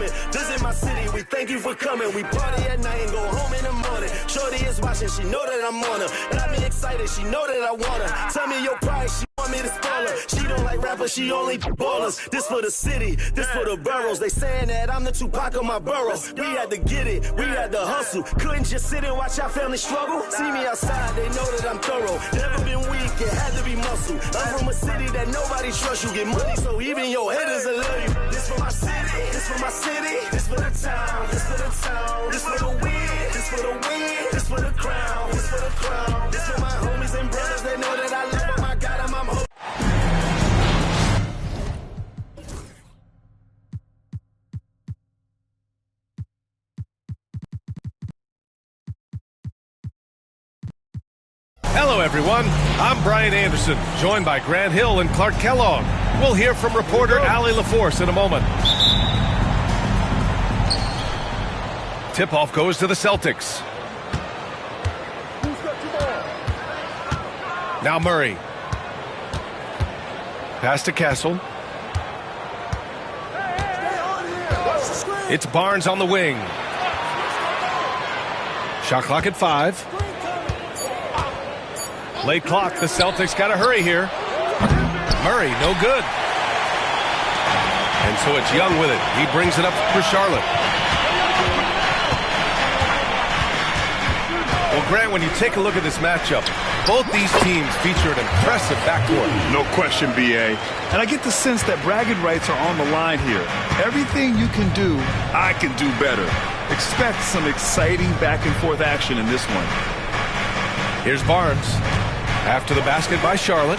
coming. Visit my city, we thank you for coming. We party at night and go home in the morning. Shorty is watching, she know that I'm on her. Got me excited, she know that I want her. Tell me your price, she want me to spoil her. She don't like rappers, she only ballers. This for the city, this for the boroughs. They saying that I'm the Tupac of my borough. We had to get it, we had to hustle. Couldn't just sit and watch our family struggle. See me outside, they know that I'm thorough. Never been weak, it had to be muscle. I'm from a city that nobody trusts. You get money, so even your haters will love you. This for my city, this for my city. This for the town, this for the town. This for the win, this for the win. This for the crown, this for the crown. This for my homies and brothers, they know that I love them. I got them, I'm hoping. Hello, everyone. I'm Brian Anderson, joined by Grant Hill and Clark Kellogg. We'll hear from reporter Allie LaForce in a moment. Tip-off goes to the Celtics. Now Murray. Pass to Castle. It's Barnes on the wing. Shot clock at 5. Late clock, the Celtics got to hurry here. Murray, no good. And so it's Young with it. He brings it up for Charlotte. Well, Grant, when you take a look at this matchup, both these teams feature an impressive backcourt. No question, B.A. And I get the sense that bragging rights are on the line here. Everything you can do, I can do better. Expect some exciting back-and-forth action in this one. Here's Barnes. After the basket by Charlotte.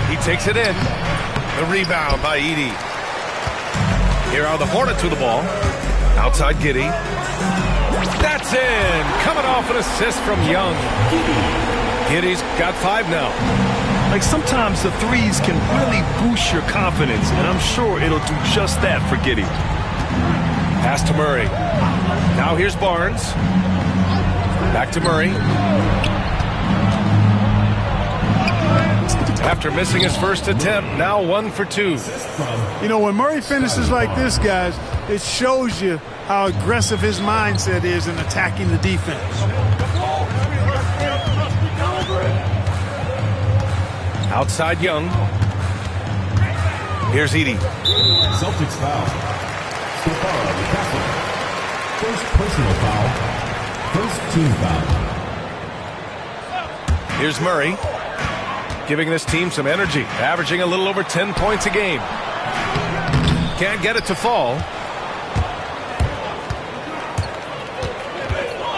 He takes it in. The rebound by Edey. Here are the Hornets with the ball. Outside Giddey. That's in. Coming off an assist from Young. Giddey's got 5 now. Like, sometimes the threes can really boost your confidence, and I'm sure it'll do just that for Giddey. Pass to Murray. Now here's Barnes. Back to Murray. After missing his first attempt, now 1 for 2. You know, when Murray finishes like this, guys, it shows you how aggressive his mindset is in attacking the defense. Outside Young. Here's Edey. Celtics foul. So far, first personal foul. First team foul. Here's Murray. Giving this team some energy, averaging a little over 10 points a game. Can't get it to fall.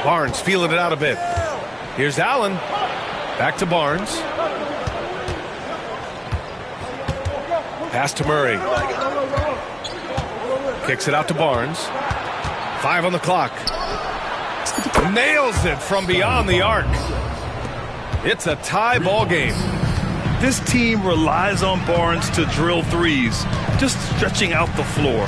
Barnes feeling it out a bit. Here's Allen. Back to Barnes. Pass to Murray. Kicks it out to Barnes. 5 on the clock. Nails it from beyond the arc. It's a tie ball game. This team relies on Barnes to drill threes, just stretching out the floor.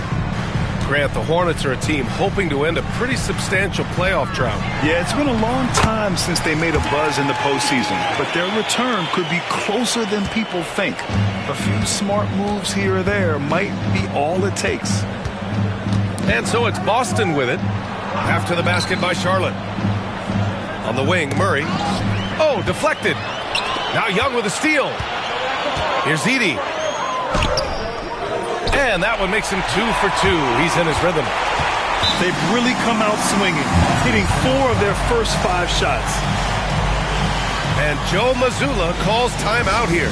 Grant, the Hornets are a team hoping to end a pretty substantial playoff drought. Yeah, it's been a long time since they made a buzz in the postseason, but their return could be closer than people think. A few smart moves here or there might be all it takes. And so it's Boston with it. After the basket by Charlotte. On the wing, Murray. Oh, deflected. Now Young with a steal. Here's Edey. And that one makes him 2 for 2. He's in his rhythm. They've really come out swinging, hitting 4 of their first 5 shots. And Joe Mazzulla calls timeout here.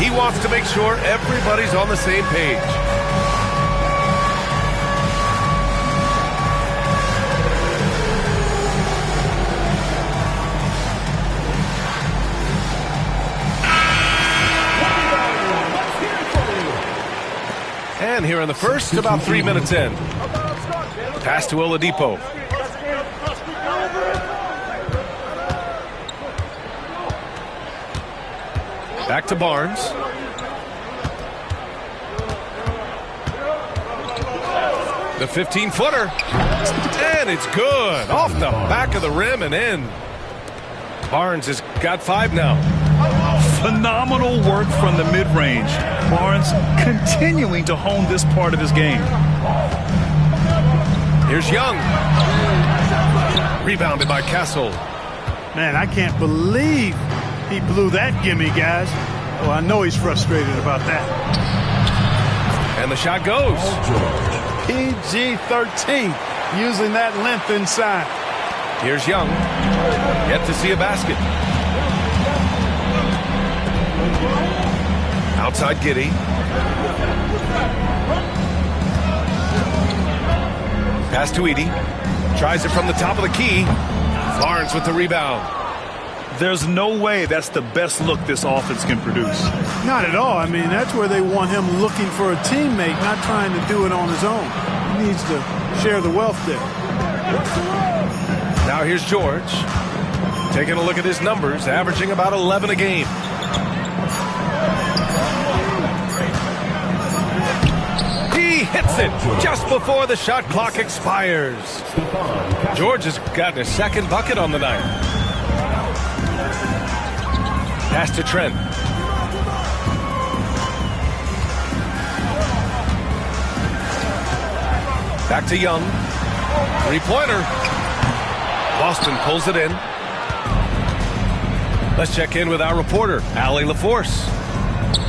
He wants to make sure everybody's on the same page. And here in the first, about 3 minutes in. Pass to Oladipo. Back to Barnes. The 15-footer. And it's good. Off the back of the rim and in. Barnes has got 5 now. Phenomenal work from the mid-range. Barnes continuing to hone this part of his game. Here's Young. Rebounded by Castle. Man, I can't believe he blew that gimme, guys. Well, I know he's frustrated about that. And the shot goes. PG-13, using that length inside. Here's Young. Yet to see a basket. Outside Giddey. Pass to Edey. Tries it from the top of the key. Barnes with the rebound. There's no way that's the best look this offense can produce. Not at all. I mean, that's where they want him looking for a teammate, not trying to do it on his own. He needs to share the wealth there. Now here's George. Taking a look at his numbers, averaging about 11 a game. He hits it just before the shot clock expires. George has gotten his second bucket on the night. Pass to Trent. Back to Young. Three-pointer. Boston pulls it in. Let's check in with our reporter, Allie LaForce.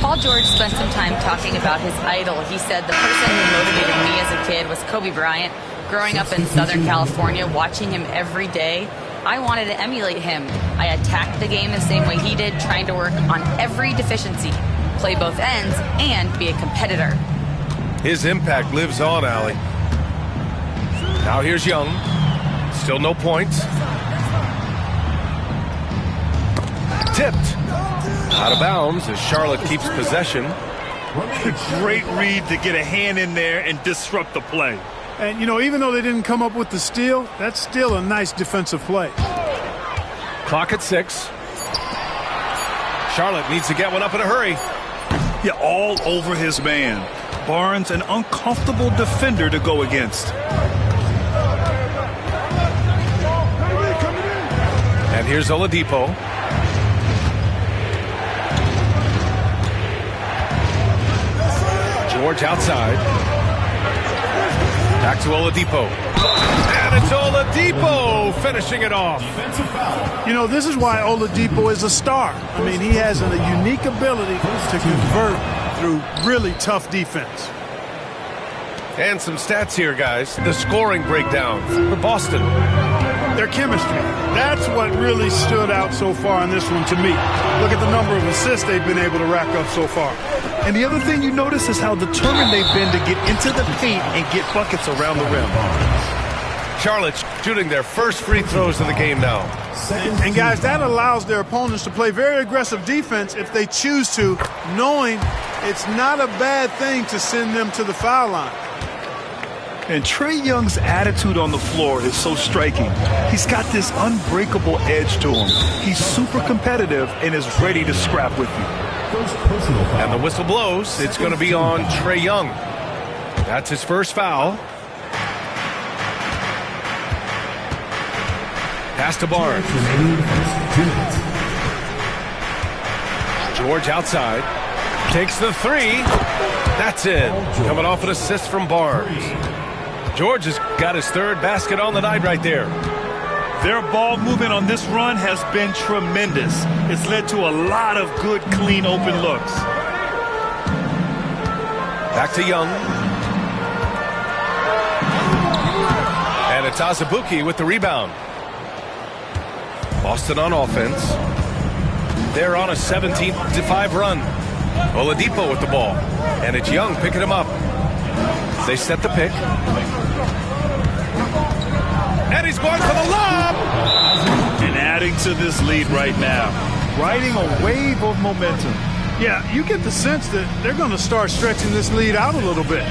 Paul George spent some time talking about his idol. He said the person who motivated me as a kid was Kobe Bryant. Growing up in Southern California, watching him every day, I wanted to emulate him. I attacked the game the same way he did, trying to work on every deficiency, play both ends, and be a competitor. His impact lives on, Allie. Now here's Young. Still no points. Tipped. Out of bounds as Charlotte keeps possession. Great read to get a hand in there and disrupt the play. And, you know, even though they didn't come up with the steal, that's still a nice defensive play. Clock at 6. Charlotte needs to get one up in a hurry. Yeah, all over his man. Barnes, an uncomfortable defender to go against. And here's Oladipo. George outside. Back to Oladipo. And it's Oladipo finishing it off. You know, this is why Oladipo is a star. I mean, he has a unique ability to convert through really tough defense. And some stats here, guys. The scoring breakdown for Boston. Their chemistry. That's what really stood out so far in this one to me. Look at the number of assists they've been able to rack up so far. And the other thing you notice is how determined they've been to get into the paint and get buckets around the rim. Charlotte's shooting their first free throws of the game now. And guys, that allows their opponents to play very aggressive defense if they choose to, knowing it's not a bad thing to send them to the foul line. And Trae Young's attitude on the floor is so striking. He's got this unbreakable edge to him. He's super competitive and is ready to scrap with you. And the whistle blows. It's going to be on Trae Young. That's his first foul. Pass to Barnes. George outside. Takes the three. That's it. Coming off an assist from Barnes. George has got his third basket on the night right there. Their ball movement on this run has been tremendous. It's led to a lot of good, clean, open looks. Back to Young. And it's Azubuike with the rebound. Boston on offense. They're on a 17-5 run. Oladipo with the ball. And it's Young picking him up. They set the pick. And he's going for the lob. And adding to this lead right now. Riding a wave of momentum. Yeah, you get the sense that they're going to start stretching this lead out a little bit.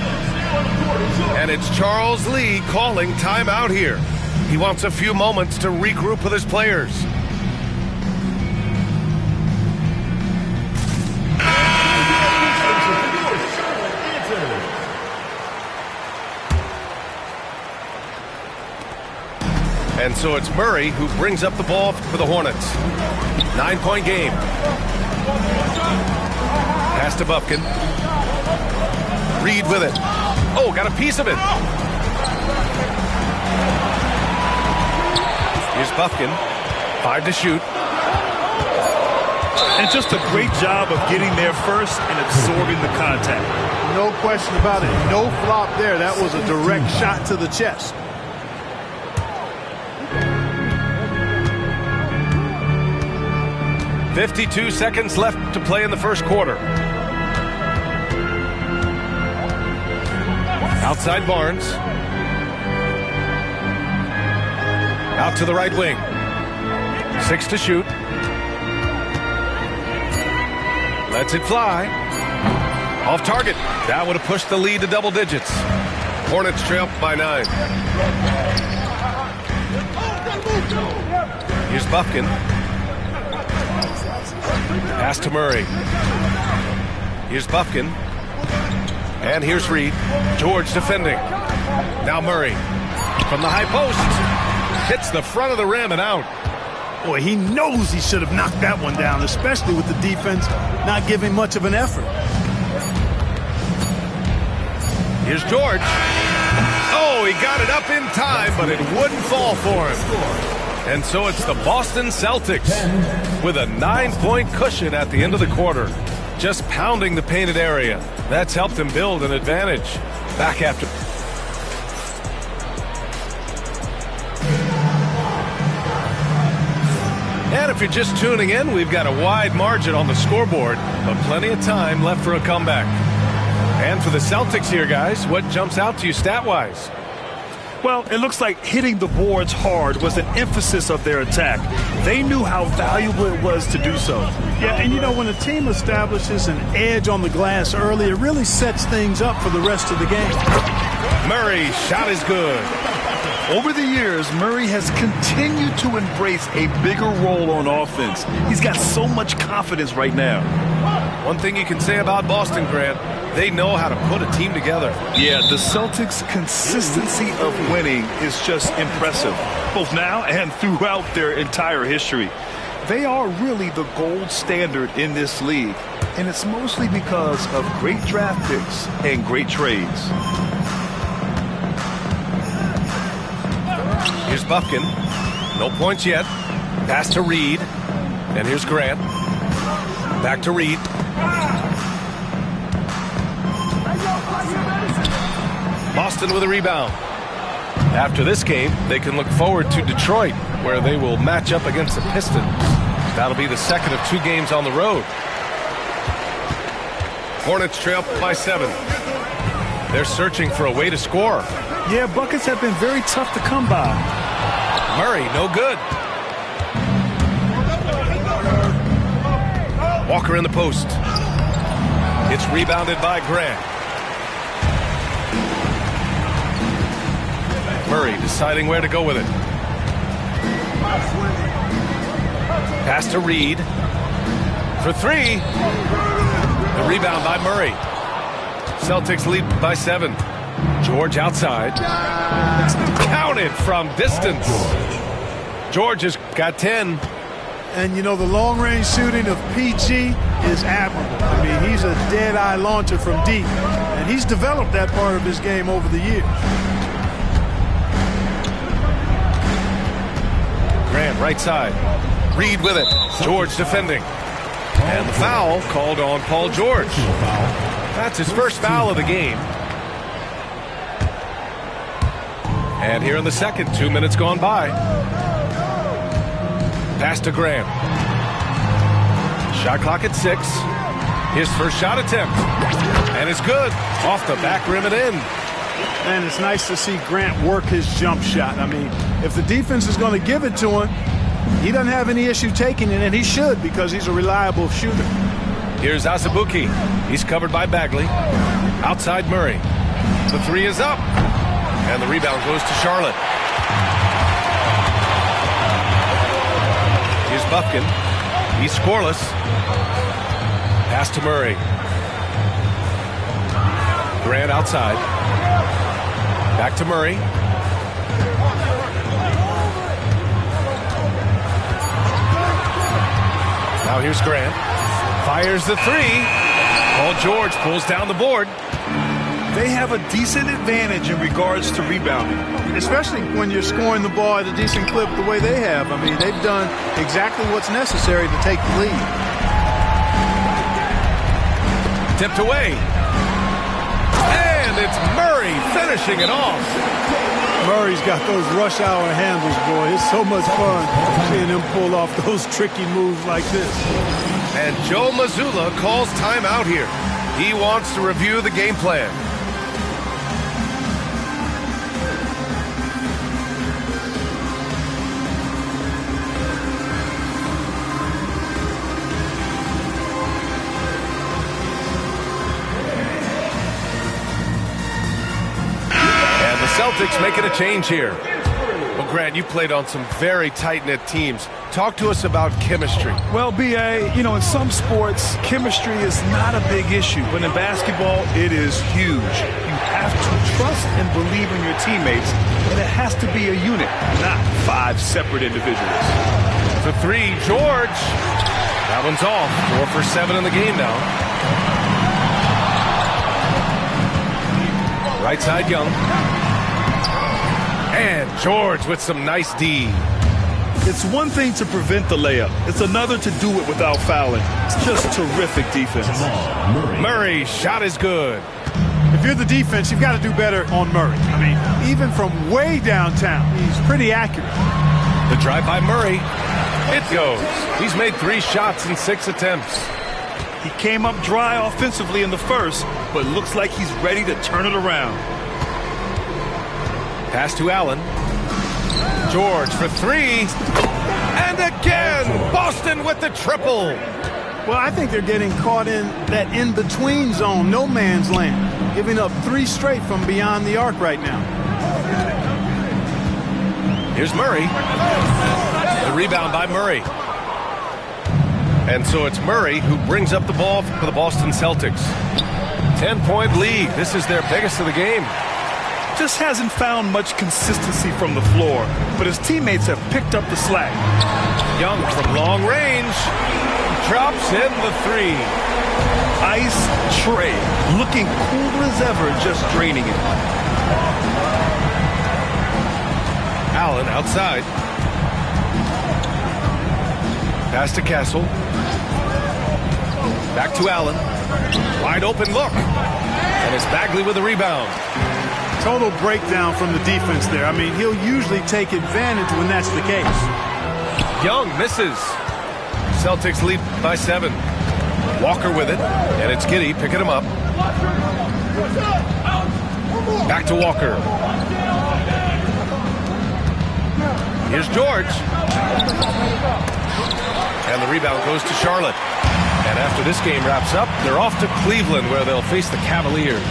And it's Charles Lee calling timeout here. He wants a few moments to regroup with his players. And so it's Murray who brings up the ball for the Hornets. 9-point game. Pass to Bufkin. Reed with it. Oh, got a piece of it. Here's Buffkin. 5 to shoot. And just a great job of getting there first and absorbing the contact. No question about it. No flop there. That was a direct shot to the chest. .52 seconds left to play in the first quarter. Outside Barnes. Out to the right wing. 6 to shoot. Lets it fly. Off target. That would have pushed the lead to double digits. Hornets trail by 9. Here's Buffkin. Pass to Murray. Here's Buffkin. And here's Reed. George defending. Now Murray. From the high post. Hits the front of the rim and out. Boy, he knows he should have knocked that one down, especially with the defense not giving much of an effort. Here's George. Oh, he got it up in time, but it wouldn't fall for him. And so it's the Boston Celtics with a 9-point cushion at the end of the quarter. Just pounding the painted area. That's helped them build an advantage. Back after. And if you're just tuning in, we've got a wide margin on the scoreboard, but plenty of time left for a comeback. And for the Celtics here, guys, what jumps out to you stat-wise? Well, it looks like hitting the boards hard was an emphasis of their attack. They knew how valuable it was to do so. Yeah, and you know, when a team establishes an edge on the glass early, it really sets things up for the rest of the game. Murray's shot is good. Over the years, Murray has continued to embrace a bigger role on offense. He's got so much confidence right now. One thing you can say about Boston, Grant, they know how to put a team together. Yeah, the Celtics' consistency of winning is just impressive, both now and throughout their entire history. They are really the gold standard in this league, and it's mostly because of great draft picks and great trades. Here's Buffkin. No points yet. Pass to Reed. And here's Grant. Back to Reed. Boston with a rebound. After this game, they can look forward to Detroit, where they will match up against the Pistons. That'll be the second of 2 games on the road. Hornets trail by 7. They're searching for a way to score. Yeah, buckets have been very tough to come by. Murray, no good. Walker in the post. It's rebounded by Grant. Murray deciding where to go with it. Pass to Reed. For 3. The rebound by Murray. Celtics lead by 7. George outside. Counted from distance. George has got 10. And, you know, the long-range shooting of PG is admirable. I mean, he's a dead-eye launcher from deep. And he's developed that part of his game over the years. Grant, right side. Reed with it. George defending. And the foul called on Paul George. That's his first foul of the game. And here in the second, 2 minutes gone by. Pass to Grant. Shot clock at 6. His first shot attempt. And it's good. Off the back rim and in. And it's nice to see Grant work his jump shot. I mean, if the defense is going to give it to him, he doesn't have any issue taking it, and he should because he's a reliable shooter. Here's Azubuike. He's covered by Bagley. Outside Murray. The 3 is up. And the rebound goes to Charlotte. Here's Buffkin. He's scoreless. Pass to Murray. Grant outside. Back to Murray. Now here's Grant. Fires the 3. Paul George pulls down the board. they have a decent advantage in regards to rebounding. Especially when you're scoring the ball at a decent clip the way they have. I mean, they've done exactly what's necessary to take the lead. Tipped away. And it's Murray finishing it off. Murray's got those rush hour handles, boy. It's so much fun seeing him pull off those tricky moves like this. And Joe Mazzulla calls timeout here. He wants to review the game plan. Celtics making a change here. Well, Grant, you played on some very tight-knit teams. Talk to us about chemistry. Well, B.A., you know, in some sports, chemistry is not a big issue. But in basketball, it is huge. You have to trust and believe in your teammates, and it has to be a unit, not 5 separate individuals. For 3, George. That one's off. 4 for 7 in the game now. Right side, Young. And George with some nice D. It's one thing to prevent the layup. It's another to do it without fouling. It's just terrific defense. Murray, shot is good. If you're the defense, you've got to do better on Murray. I mean, even from way downtown, he's pretty accurate. The drive by Murray. It goes. He's made 3 shots in 6 attempts. He came up dry offensively in the first, but looks like he's ready to turn it around. Pass to Allen. George for 3. And again, Boston with the triple. Well, I think they're getting caught in that in-between zone, no man's land, giving up 3 straight from beyond the arc right now. Here's Murray. The rebound by Murray. And so it's Murray who brings up the ball for the Boston Celtics. 10-point lead. This is their biggest of the game. Just hasn't found much consistency from the floor, but his teammates have picked up the slack. Young from long range drops in the 3. Ice tray, looking cool as ever, just draining it. Allen outside. Pass to Castle. Back to Allen. Wide open look. And it's Bagley with the rebound. Total breakdown from the defense there. I mean, he'll usually take advantage when that's the case. Young misses. Celtics lead by 7. Walker with it, and it's Giddey picking him up. Back to Walker. Here's George. And the rebound goes to Charlotte. And after this game wraps up, they're off to Cleveland, where they'll face the Cavaliers.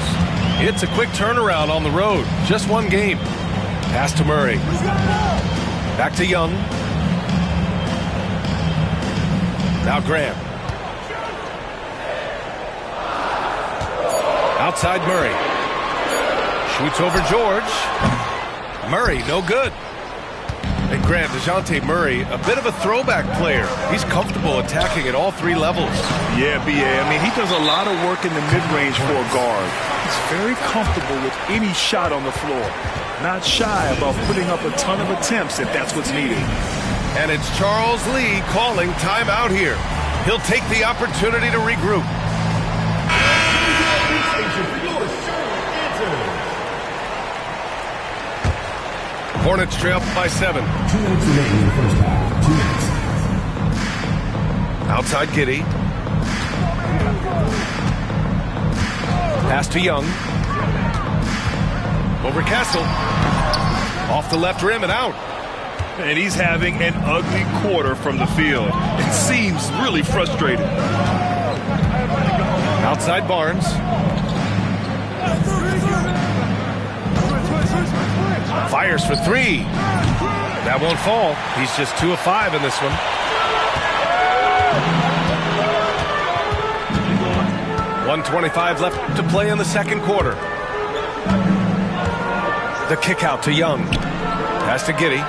It's a quick turnaround on the road. Just 1 game. Pass to Murray. Back to Young. Now Graham. Outside Murray. Shoots over George. Murray, no good. And Graham, DeJounte Murray, a bit of a throwback player. He's comfortable attacking at all 3 levels. Yeah, B.A. I mean, he does a lot of work in the mid-range for a guard. He's very comfortable with any shot on the floor. Not shy about putting up a ton of attempts if that's what's needed. And it's Charles Lee calling timeout here. He'll take the opportunity to regroup. Hornets trail by 7. 2 minutes remaining in the first half. 2 minutes. Outside Giddey. Pass to Young. Over Castle. Off the left rim and out. And he's having an ugly quarter from the field. It seems really frustrated. Outside Barnes. Fires for 3. That won't fall. He's just 2 of 5 in this one. .125 left to play in the second quarter. The kick out to Young. Pass to Giddey.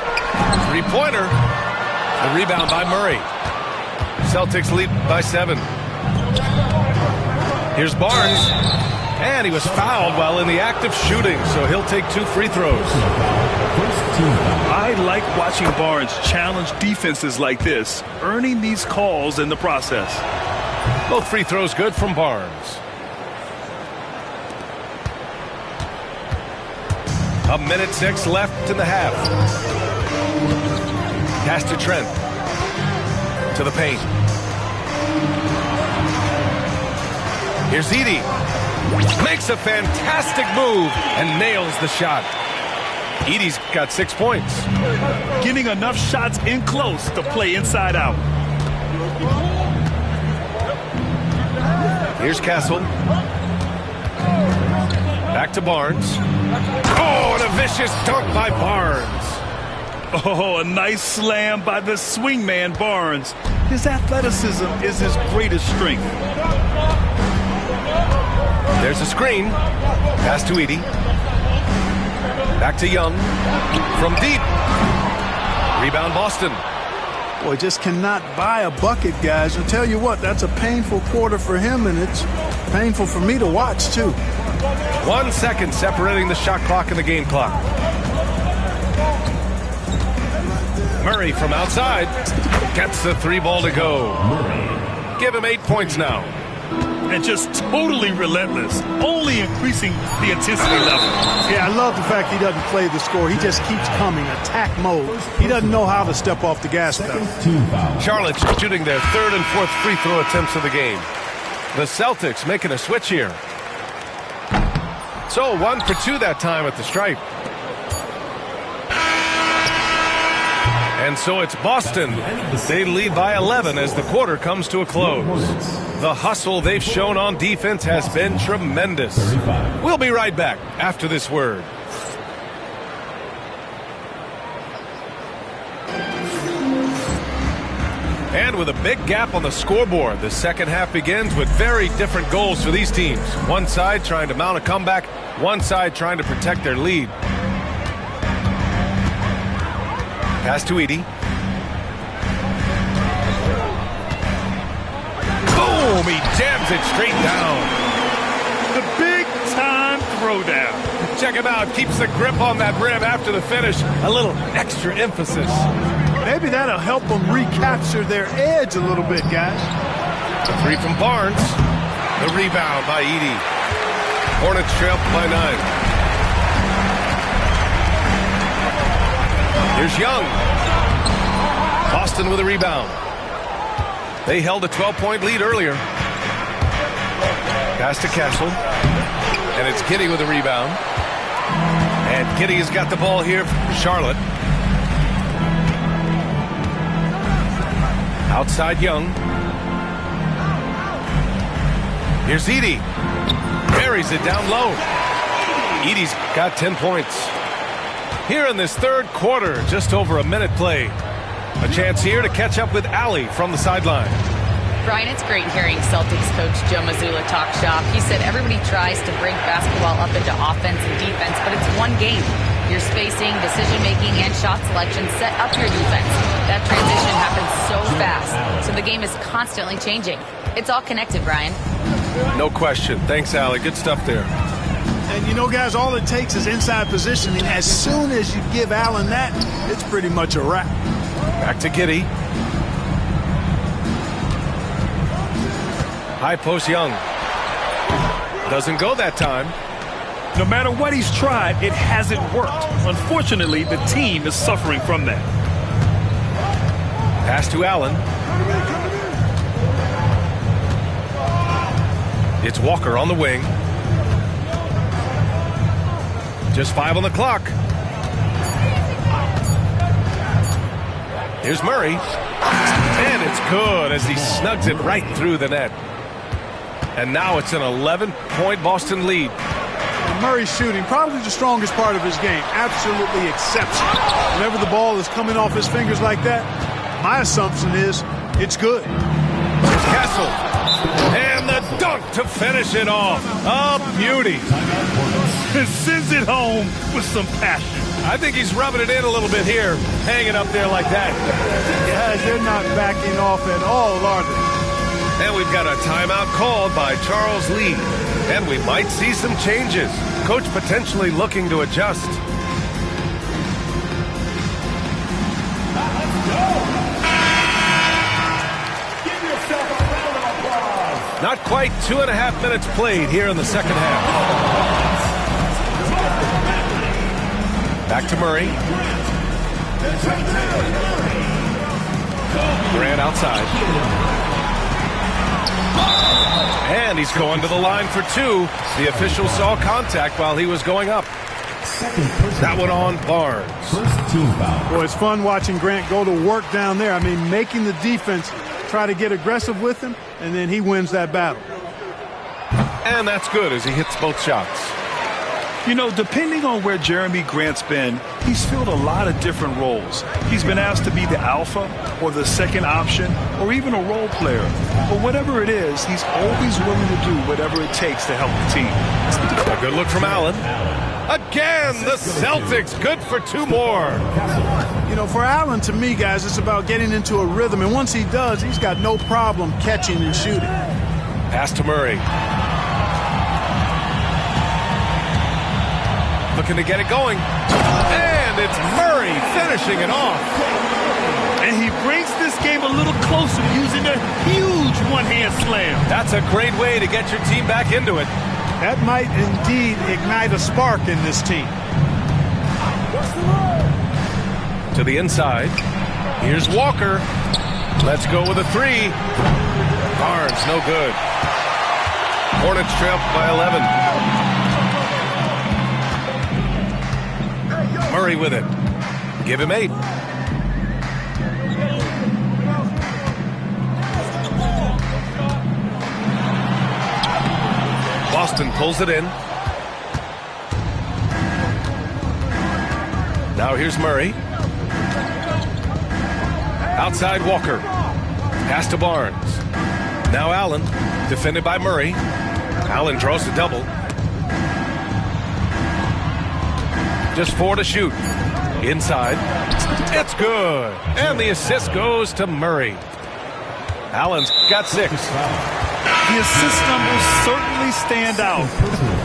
3-pointer. The rebound by Murray. Celtics lead by 7. Here's Barnes. And he was fouled while in the act of shooting, so he'll take 2 free throws. I like watching Barnes challenge defenses like this, earning these calls in the process. Both free throws good from Barnes. A minute 6 left in the half. Pass to Trent. To the paint. Here's Edey. Makes a fantastic move and nails the shot. Edey's got 6 points. Getting enough shots in close to play inside out. Here's Castle. Back to Barnes. Oh, and a vicious dunk by Barnes. Oh, a nice slam by the swingman Barnes. His athleticism is his greatest strength. There's a screen. Pass to Edey. Back to Young. From deep. Rebound Boston. Boy, just cannot buy a bucket, guys. I'll tell you what, that's a painful quarter for him, and it's painful for me to watch, too. 1 second separating the shot clock and the game clock. Murray from outside gets the 3 ball to go. Give him 8 points now. And just totally relentless, only increasing the intensity level. Yeah, I love the fact he doesn't play the score. He just keeps coming, attack mode. He doesn't know how to step off the gas pedal. Charlotte's shooting their 3rd and 4th free throw attempts of the game. The Celtics making a switch here. So 1 for 2 that time at the stripe. And so it's Boston. They lead by 11 as the quarter comes to a close. The hustle they've shown on defense has been tremendous. We'll be right back after this word. And with a big gap on the scoreboard, the second half begins with very different goals for these teams. One side trying to mount a comeback, one side trying to protect their lead. Pass to Edey. Boom! He jams it straight down. The big-time throwdown. Check him out. Keeps the grip on that rim after the finish. A little extra emphasis. Maybe that'll help them recapture their edge a little bit, guys. A 3 from Barnes. The rebound by Edey. Hornets trail by 9. Here's Young. Boston with a rebound. They held a 12-point lead earlier. Pass to Castle. And it's Giddey with a rebound. And Giddey has got the ball here for Charlotte. Outside Young. Here's Edey. Buries it down low. Edey's got 10 points. Here in this 3rd quarter, just over a minute played. A chance here to catch up with Allie from the sideline. Brian, it's great hearing Celtics coach Joe Mazzulla talk shop. He said everybody tries to break basketball up into offense and defense, but it's one game. Your spacing, decision-making, and shot selection set up your defense. That transition happens so fast, so the game is constantly changing. It's all connected, Brian. No question. Thanks, Allie. Good stuff there. And you know, guys, all it takes is inside positioning. As soon as you give Allen that, it's pretty much a wrap. Back to Giddey. High post Young. Doesn't go that time. No matter what he's tried, it hasn't worked. Unfortunately, the team is suffering from that. Pass to Allen. It's Walker on the wing. Just 5 on the clock. Here's Murray. And it's good as he snugs it right through the net. And now it's an 11-point Boston lead. And Murray's shooting, probably the strongest part of his game. Absolutely exceptional. Whenever the ball is coming off his fingers like that, my assumption is it's good. Here's Castle. And the dunk to finish it off. A beauty. And sends it home with some passion. I think he's rubbing it in a little bit here, hanging up there like that. Guys, they're not backing off at all, are they? And we've got a timeout called by Charles Lee. And we might see some changes. Coach potentially looking to adjust. Not quite 2.5 minutes played here in the second half. Back to Murray. Grant outside. And he's going to the line for two. The official saw contact while he was going up. That one on Barnes. Boy, it's fun watching Grant go to work down there. I mean, making the defense try to get aggressive with him, and then he wins that battle. And that's good as he hits both shots. You know, depending on where Jeremy Grant's been, he's filled a lot of different roles. He's been asked to be the alpha or the second option or even a role player. But whatever it is, he's always willing to do whatever it takes to help the team. A good look from Allen. Again, the Celtics good for two more. You know, for Allen, to me, guys, it's about getting into a rhythm. And once he does, he's got no problem catching and shooting. Pass to Murray. Looking to get it going. And it's Murray finishing it off. And he brings this game a little closer using a huge one-hand slam. That's a great way to get your team back into it. That might indeed ignite a spark in this team. To the inside. Here's Walker. Let's go with a three. Barnes, no good. Hornets trail by 11. Murray with it. Give him 8. Boston pulls it in. Now here's Murray. Outside Walker. Pass to Barnes. Now Allen. Defended by Murray. Allen draws the double. Just 4 to shoot. Inside. It's good. And the assist goes to Murray. Allen's got 6. The assist numbers certainly stand out.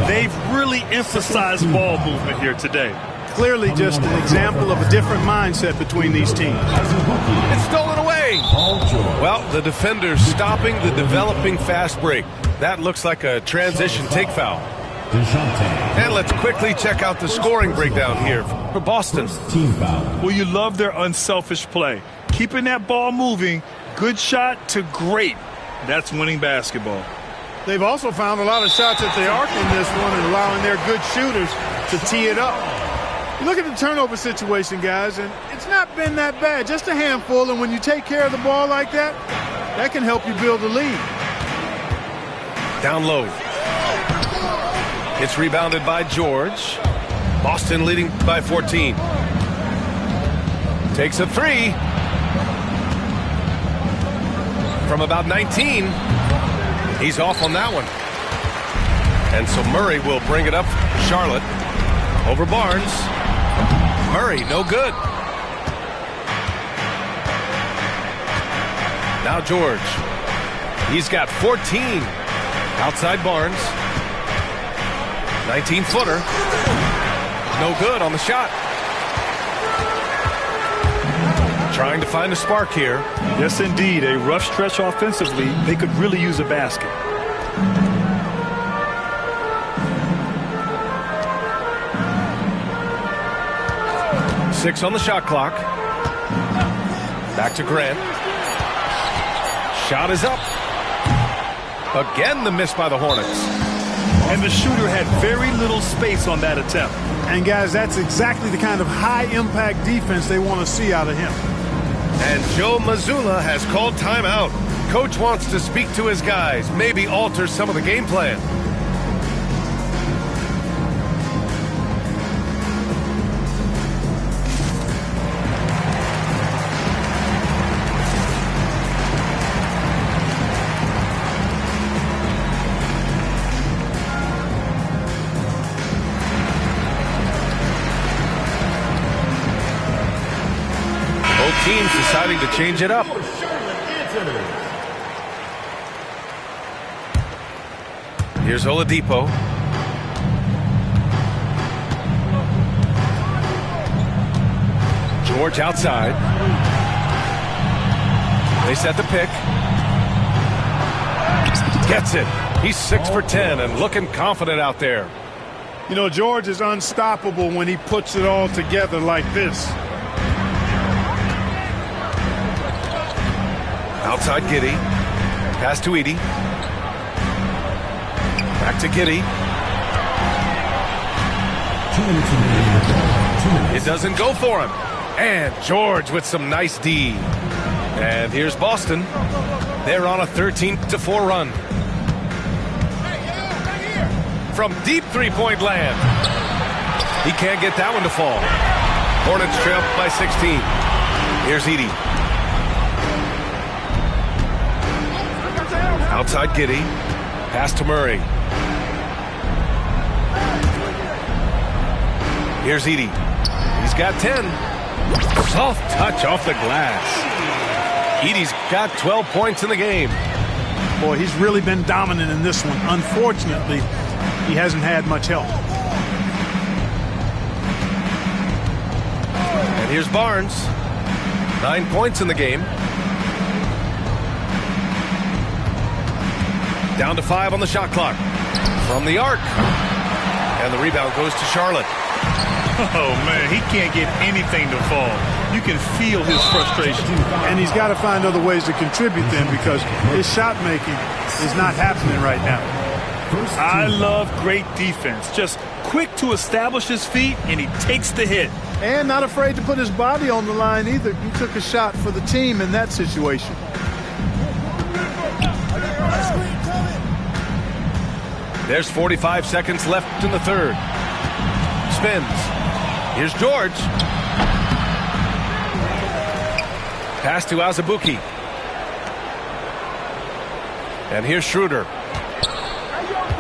They've really emphasized ball movement here today. Clearly just an example of a different mindset between these teams. It's stolen away. Well, the defender's stopping the developing fast break. That looks like a transition take foul. And let's quickly check out the scoring breakdown here for Boston. Well, you love their unselfish play. Keeping that ball moving, good shot to great. That's winning basketball. They've also found a lot of shots at the arc in this one and allowing their good shooters to tee it up. You look at the turnover situation, guys, and it's not been that bad. Just a handful, and when you take care of the ball like that, that can help you build a lead. Down low. It's rebounded by George. Boston leading by 14. Takes a 3. From about 19. He's off on that one. And so Murray will bring it up for Charlotte. Over Barnes. Murray, no good. Now George. He's got 14. Outside Barnes. 19-footer. No good on the shot. Trying to find a spark here. Yes, indeed. A rough stretch offensively. They could really use a basket. Six on the shot clock. Back to Grant. Shot is up. Again, the miss by the Hornets. And the shooter had very little space on that attempt. And, guys, that's exactly the kind of high-impact defense they want to see out of him. And Joe Mazzulla has called timeout. Coach wants to speak to his guys, maybe alter some of the game plan. Teams deciding to change it Here's Oladipo. George outside. They set the pick. Gets it. He's 6 for 10 and looking confident out there. You know, George is unstoppable when he puts it all together like this. Outside Giddey. Pass to Edey. Back to Giddey. It doesn't go for him. And George with some nice D. And here's Boston. They're on a 13-4 run. From deep three-point land. He can't get that one to fall. Hornets trail by 16. Here's Edey. Outside Giddey. Pass to Murray. Here's Edey. He's got 10. Soft touch off the glass. Edey's got 12 points in the game. Boy, he's really been dominant in this one. Unfortunately, he hasn't had much help. And here's Barnes. 9 points in the game. Down to 5 on the shot clock. From the arc. And the rebound goes to Charlotte. Oh, man, he can't get anything to fall. You can feel his frustration. And he's got to find other ways to contribute then, because his shot making is not happening right now. I love great defense. Just quick to establish his feet, and he takes the hit. And not afraid to put his body on the line either. He took a shot for the team in that situation. There's 45 seconds left in the third. Spins. Here's George. Pass to Azubuike. And here's Schroeder.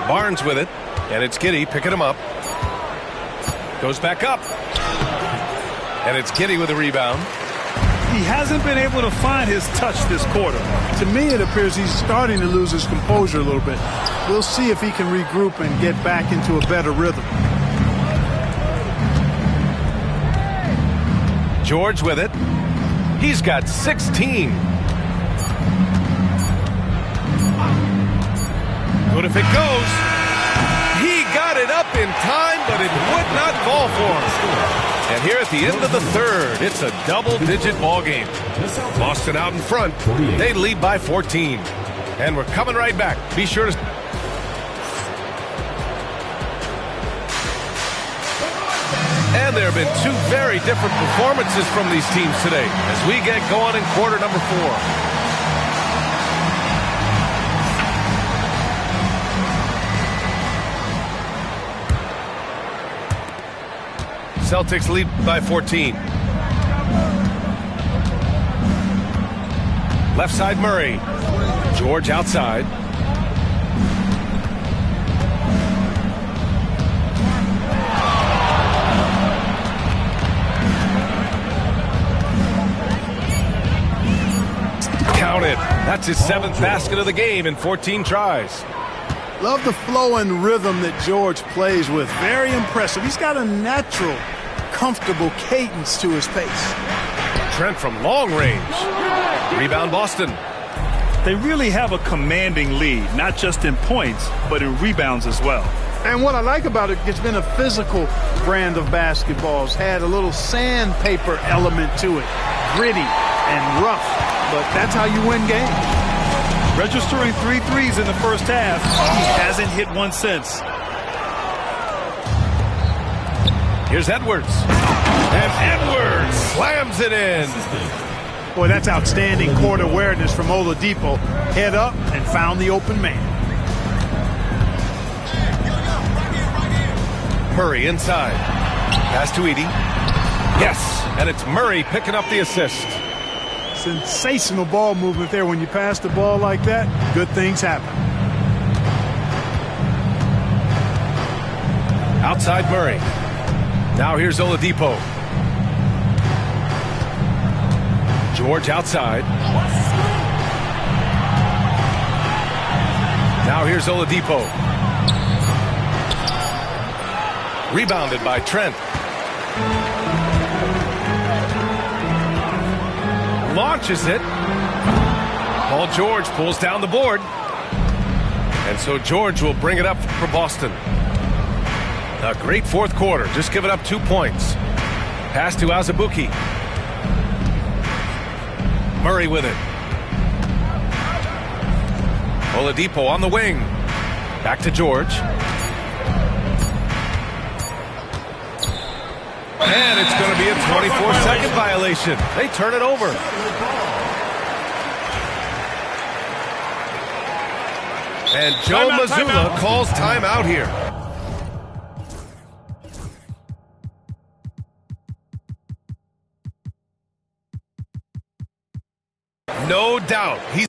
Barnes with it. And it's Giddey picking him up. Goes back up. And it's Giddey with a rebound. He hasn't been able to find his touch this quarter. To me, it appears he's starting to lose his composure a little bit. We'll see if he can regroup and get back into a better rhythm. George with it. He's got 16. Good if it goes. He got it up in time, but it would not fall for him. And here at the end of the third, it's a double-digit ball game. Boston out in front. They lead by 14. And we're coming right back. Be sure to... And there have been two very different performances from these teams today as we get going in quarter number 4. Celtics lead by 14. Left side Murray. George outside. Count it. That's his 7th basket of the game in 14 tries. Love the flow and rhythm that George plays with. Very impressive. He's got a natural, comfortable cadence to his pace. Trent from long range. Rebound Boston. They really have a commanding lead, not just in points, but in rebounds as well. And what I like about it, it's been a physical brand of basketball. It's had a little sandpaper element to it. Gritty and rough, but that's how you win games. Registering 3 threes in the first half. He hasn't hit one since. Here's Edwards. And Edwards slams it in. Boy, that's outstanding court awareness from Oladipo. Head up and found the open man. Murray inside. Pass to Edey. Yes, and it's Murray picking up the assist. Sensational ball movement there. When you pass the ball like that, good things happen. Outside Murray. Now here's Oladipo. George outside. Now here's Oladipo. Rebounded by Trent. Launches it. Paul George pulls down the board. And so George will bring it up for Boston. A great fourth quarter. Just giving up 2 points. Pass to Azubuike. Murray with it. Oladipo on the wing. Back to George. And it's going to be a 24-second violation. They turn it over. And Joe Mazzulla calls timeout here. No doubt. He's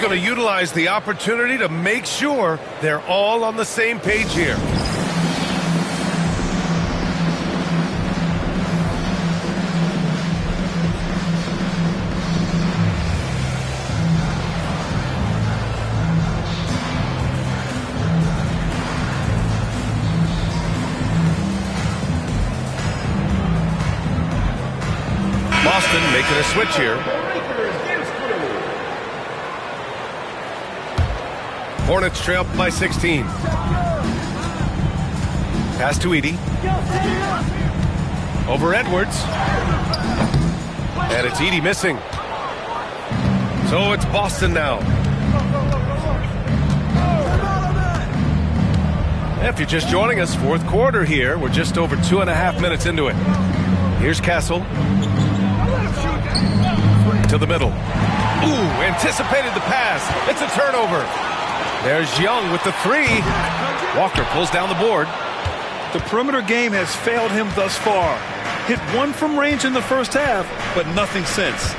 going to utilize the opportunity to make sure they're all on the same page here. Boston making a switch here. Hornets trail by 16. Pass to Edey. Over Edwards. And it's Edey missing. So it's Boston now. If you're just joining us, fourth quarter here. We're just over 2.5 minutes into it. Here's Castle. To the middle. Ooh, anticipated the pass. It's a turnover. There's Young with the three. Walker pulls down the board. The perimeter game has failed him thus far. Hit one from range in the first half, but nothing since.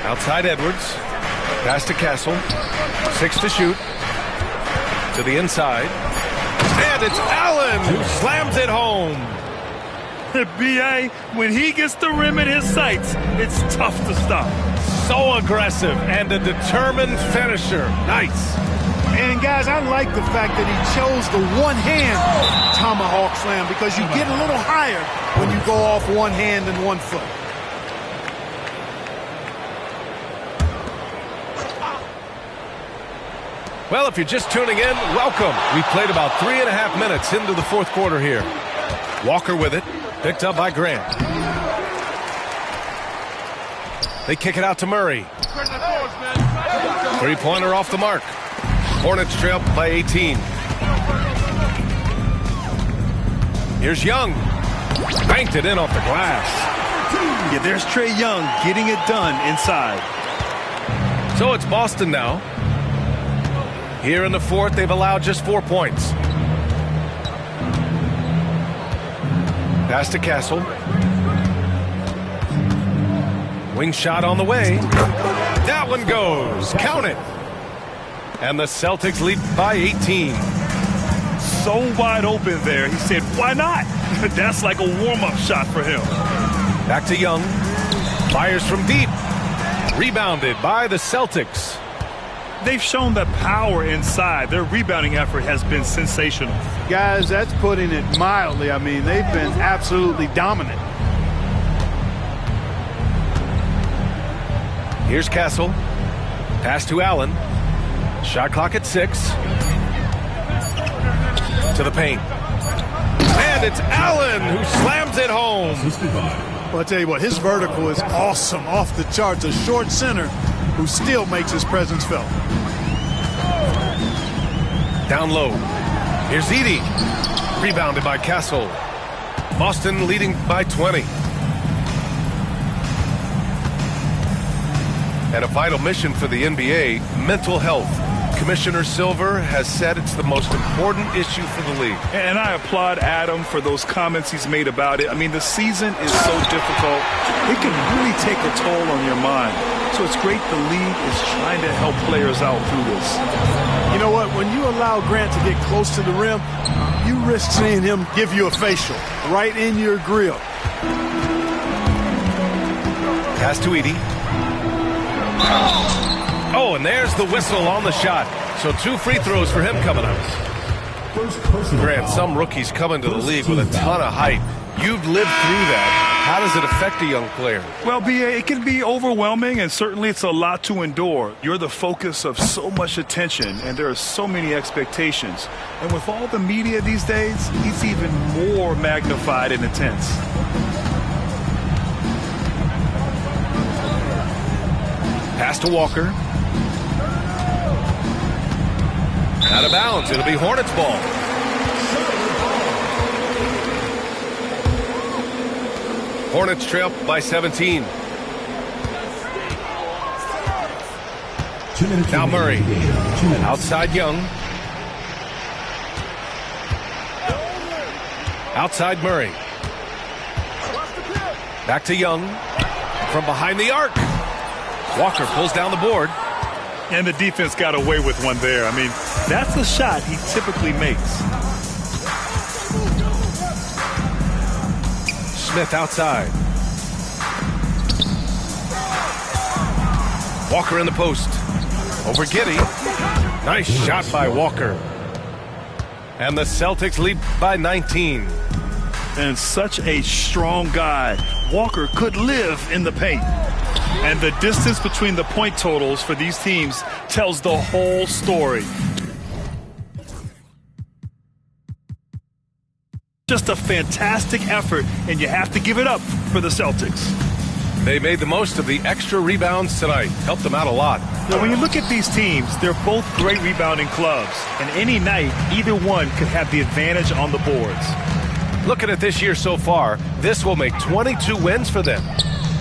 Outside Edwards. Pass to Castle. 6 to shoot. To the inside. And it's Allen who slams it home. B.A., when he gets the rim in his sights, it's tough to stop. So aggressive and a determined finisher. Nice. And, guys, I like the fact that he chose the one-hand tomahawk slam because you get a little higher when you go off one hand and 1 foot. Well, if you're just tuning in, welcome. We played about 3.5 minutes into the fourth quarter here. Walker with it. Picked up by Grant. They kick it out to Murray. Three-pointer off the mark. Hornets trail by 18. Here's Young. Banked it in off the glass. Yeah, there's Trae Young getting it done inside. So it's Boston now. Here in the fourth, they've allowed just 4 points. Pass to Castle. Wing shot on the way. That one goes. Count it. And the Celtics lead by 18. So wide open there. He said, why not? That's like a warm-up shot for him. Back to Young. Fires from deep. Rebounded by the Celtics. They've shown the power inside. Their rebounding effort has been sensational. Guys, that's putting it mildly. I mean, they've been absolutely dominant. Here's Castle. Pass to Allen. Shot clock at 6. To the paint. And it's Allen who slams it home. Well, I'll tell you what, his vertical is awesome, off the charts. A short center who still makes his presence felt. Down low. Here's Edey. Rebounded by Castle. Boston leading by 20. And a vital mission for the NBA, mental health. Commissioner Silver has said it's the most important issue for the league. And I applaud Adam for those comments he's made about it. I mean, the season is so difficult. It can really take a toll on your mind. So it's great the league is trying to help players out through this. You know what? When you allow Grant to get close to the rim, you risk seeing him give you a facial right in your grill. Pass to Edie. Oh, and there's the whistle on the shot. So 2 free throws for him coming up. Grant, some rookies come into the league with a ton of height. You've lived through that. How does it affect a young player? Well, B.A., it can be overwhelming, and certainly it's a lot to endure. You're the focus of so much attention, and there are so many expectations. And with all the media these days, it's even more magnified and intense. Pass to Walker. Out of bounds. It'll be Hornets ball. Hornets trail by 17. Now Murray. Outside Young. Outside Murray. Back to Young. From behind the arc. Walker pulls down the board. And the defense got away with one there. I mean, that's the shot he typically makes. Smith outside. Walker in the post. Over Giddey. Nice shot by Walker. And the Celtics lead by 19. And such a strong guy. Walker could live in the paint. And the distance between the point totals for these teams tells the whole story. Just a fantastic effort, and you have to give it up for the Celtics. They made the most of the extra rebounds tonight. Helped them out a lot. Now, when you look at these teams, they're both great rebounding clubs. And any night, either one could have the advantage on the boards. Looking at this year so far, this will make 22 wins for them.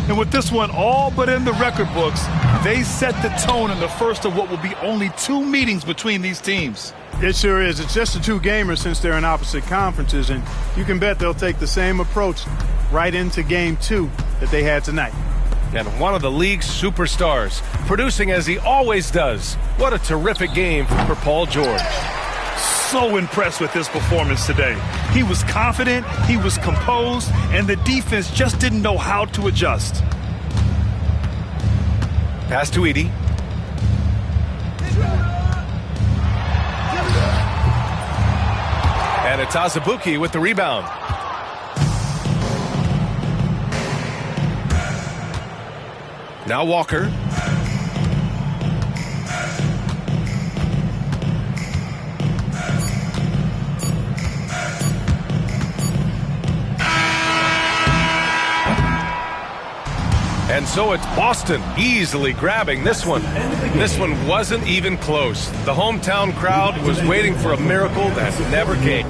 And with this one all but in the record books, they set the tone in the first of what will be only 2 meetings between these teams. It sure is. It's just a 2-gamer since they're in opposite conferences, and you can bet they'll take the same approach right into Game 2 that they had tonight. And one of the league's superstars, producing as he always does. What a terrific game for Paul George. So impressed with his performance today. He was confident, he was composed, and the defense just didn't know how to adjust. Pass to Edie. And it's Azubuike with the rebound. Now Walker. And so it's Boston easily grabbing this one. This one wasn't even close. The hometown crowd was waiting for a miracle that never came.